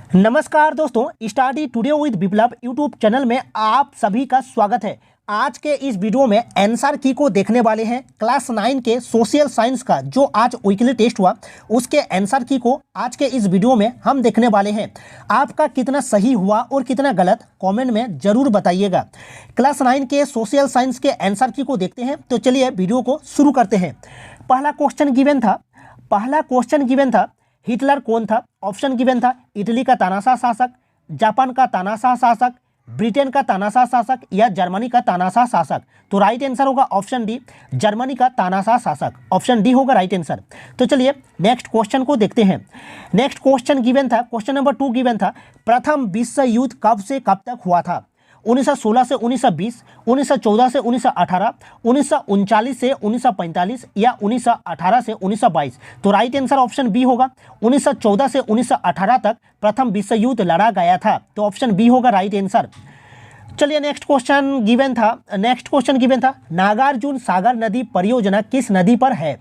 नमस्कार दोस्तों, study today with Viplav YouTube channel में आप सभी का स्वागत है। आज के इस वीडियो में आंसर की को देखने वाले हैं। क्लास 9 के सोशल साइंस का जो आज वीकली टेस्ट हुआ उसके आंसर की को आज के इस वीडियो में हम देखने वाले हैं। आपका कितना सही हुआ और कितना गलत कमेंट में जरूर बताइएगा। क्लास 9 के सोशल साइंस के आंसर की को देखते हैं, तो चलिए वीडियो को शुरू करते हैं। पहला क्वेश्चन गिवन था हिटलर कौन था। ऑप्शन गिवन था इटली का तानाशाह शासक, जापान का तानाशाह शासक, ब्रिटेन का तानाशाह शासक या जर्मनी का तानाशाह शासक। तो राइट आंसर होगा ऑप्शन डी, जर्मनी का तानाशाह शासक। ऑप्शन डी होगा राइट आंसर। तो चलिए नेक्स्ट क्वेश्चन को देखते हैं। नेक्स्ट क्वेश्चन गिवन था, क्वेश्चन नंबर 2 गिवन था प्रथम विश्व युद्ध कब से कब तक हुआ था। 1916 से 1920, 1914 से 1918, 1939 से 1945 या 1918 से 1922। तो राइट आंसर ऑप्शन बी होगा, 1914 से 1918 तक प्रथम विश्व युद्ध लड़ा गया था। तो ऑप्शन बी होगा राइट आंसर। चलिए नेक्स्ट क्वेश्चन गिवन था नागार्जुन सागर नदी परियोजना किस नदी पर है।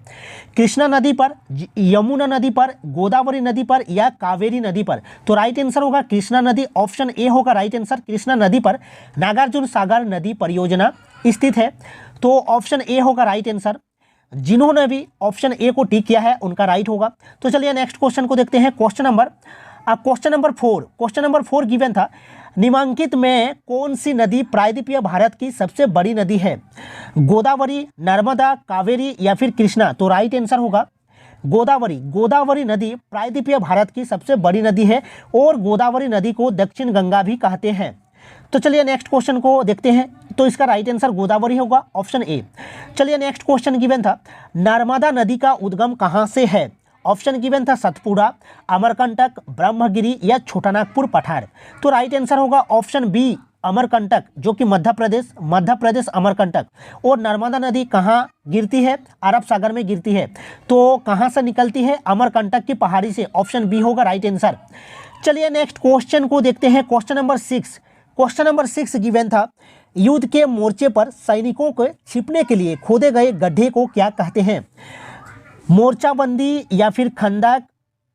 कृष्णा नदी पर, यमुना नदी पर, गोदावरी नदी पर या कावेरी नदी पर। तो राइट आंसर होगा कृष्णा नदी। ऑप्शन ए होगा राइट आंसर, कृष्णा नदी पर नागार्जुन सागर नदी परियोजना स्थित है। तो ऑप्शन ए होगा राइट आंसर। जिन्होंने भी ऑप्शन ए को टिक किया है उनका राइट होगा। तो चलिए नेक्स्ट क्वेश्चन को देखते हैं। क्वेश्चन नंबर 4 गिवन था निम्नलिखित में कौन सी नदी प्रायद्वीपीय भारत की सबसे बड़ी नदी है। गोदावरी, नर्मदा, कावेरी या फिर कृष्णा। तो राइट आंसर होगा गोदावरी नदी प्रायद्वीपीय भारत की सबसे बड़ी नदी है और गोदावरी नदी को दक्षिण गंगा भी कहते हैं। तो चलिए नेक्स्ट क्वेश्चन को देखते हैं। तो इसका राइट आंसर गोदावरी होगा, ऑप्शन ए। चलिए नेक्स्ट क्वेश्चन गिवन था नर्मदा नदी का उद्गम कहाँ से है। ऑप्शन गिवन था सतपुड़ा, अमरकंटक, ब्रह्मगिरी या छोटानागपुर पठार। तो राइट आंसर होगा ऑप्शन बी, अमरकंटक, जो कि मध्य प्रदेश अमरकंटक। और नर्मदा नदी कहाँ गिरती है, अरब सागर में गिरती है। तो कहाँ से निकलती है, अमरकंटक की पहाड़ी से। ऑप्शन बी होगा राइट आंसर। चलिए नेक्स्ट क्वेश्चन को देखते हैं। क्वेश्चन नंबर 6 गिवन था युद्ध के मोर्चे पर सैनिकों को छिपने के लिए खोदे गए गड्ढे को क्या कहते हैं। मोर्चाबंदी या फिर खंदक,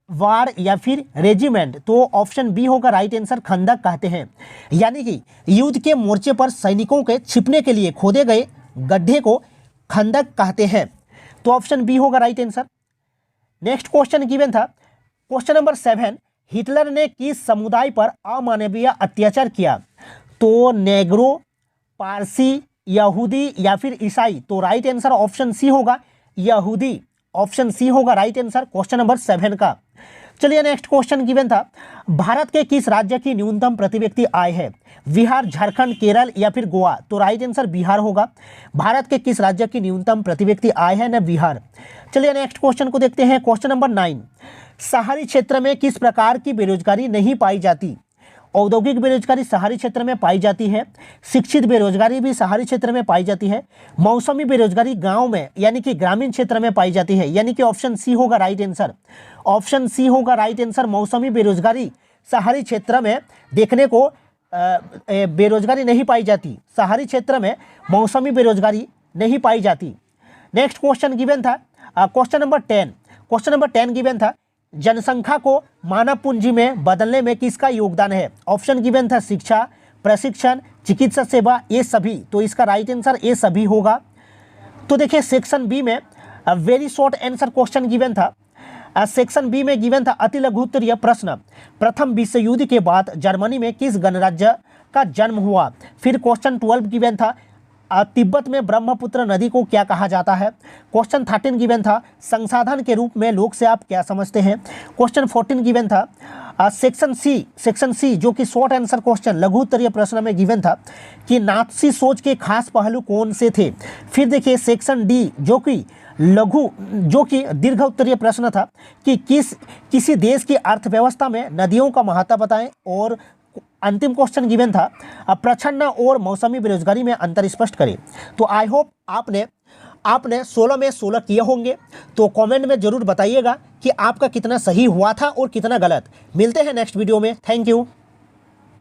वार या फिर रेजिमेंट। तो ऑप्शन बी होगा राइट आंसर, खंदक कहते हैं। यानी कि युद्ध के मोर्चे पर सैनिकों के छिपने के लिए खोदे गए गड्ढे को खंदक कहते हैं। तो ऑप्शन बी होगा right answer. Next question given था क्वेश्चन नंबर 7 हिटलर ने किस समुदाय पर अमानवीय अत्याचार किया। तो नेग्रो, पारसी, यहूदी या फिर ईसाई। तो राइट आंसर ऑप्शन सी होगा यहूदी। ऑप्शन सी होगा राइट आंसर क्वेश्चन नंबर 7 का। चलिए नेक्स्ट क्वेश्चन गिवन था भारत के किस राज्य की न्यूनतम प्रति व्यक्ति आय है। बिहार, झारखंड, केरल या फिर गोवा। तो राइट आंसर बिहार होगा। भारत के किस राज्य की न्यूनतम प्रति व्यक्ति आय है ना, बिहार। चलिए नेक्स्ट क्वेश्चन को देखते हैं। क्वेश्चन नंबर 9 शहरी क्षेत्र में किस प्रकार की बेरोजगारी नहीं पाई जाती। औद्योगिक बेरोजगारी शहरी क्षेत्र में पाई जाती है, शिक्षित बेरोजगारी भी शहरी क्षेत्र में पाई जाती है, मौसमी बेरोजगारी गांव में यानी कि ग्रामीण क्षेत्र में पाई जाती है। यानी कि ऑप्शन सी होगा राइट आंसर। ऑप्शन सी होगा राइट आंसर। मौसमी बेरोजगारी शहरी क्षेत्र में देखने को बेरोजगारी नहीं पाई जाती, शहरी क्षेत्र में मौसमी बेरोजगारी नहीं पाई जाती। नेक्स्ट क्वेश्चन गिवन था क्वेश्चन नंबर 10 गिवन था जनसंख्या को मानव पूंजी में बदलने में किसका योगदान है। ऑप्शन गिवन था शिक्षा, प्रशिक्षण, चिकित्सा सेवा, ये सभी। तो इसका राइट आंसर ये सभी होगा। तो देखिए सेक्शन बी में very short answer question given था। सेक्शन बी में गिवन था अति लघु उत्तरीय प्रश्न प्रथम विश्व युद्ध के बाद जर्मनी में किस गणराज्य का जन्म हुआ। फिर क्वेश्चन 12 गिवन था तिब्बत में ब्रह्मपुत्र नदी को क्या कहा जाता है। क्वेश्चन 13 गिवन था संसाधन के रूप में लोक से आप क्या समझते हैं। क्वेश्चन 14 गिवन था सेक्शन सी जो कि शॉर्ट आंसर क्वेश्चन लघु उत्तरीय प्रश्न में गिवन था कि नात्सी सोच के खास पहलू कौन से थे। फिर देखिए सेक्शन डी जो कि दीर्घ उत्तरीय प्रश्न था कि किसी देश की अर्थव्यवस्था में नदियों का महत्व बताएं। और अंतिम क्वेश्चन गिवन था प्रच्छन्न और मौसमी बेरोजगारी में अंतर स्पष्ट करें। तो आई होप आपने 16 में 16 किए होंगे। तो कमेंट में जरूर बताइएगा कि आपका कितना सही हुआ था और कितना गलत। मिलते हैं नेक्स्ट वीडियो में। Thank you.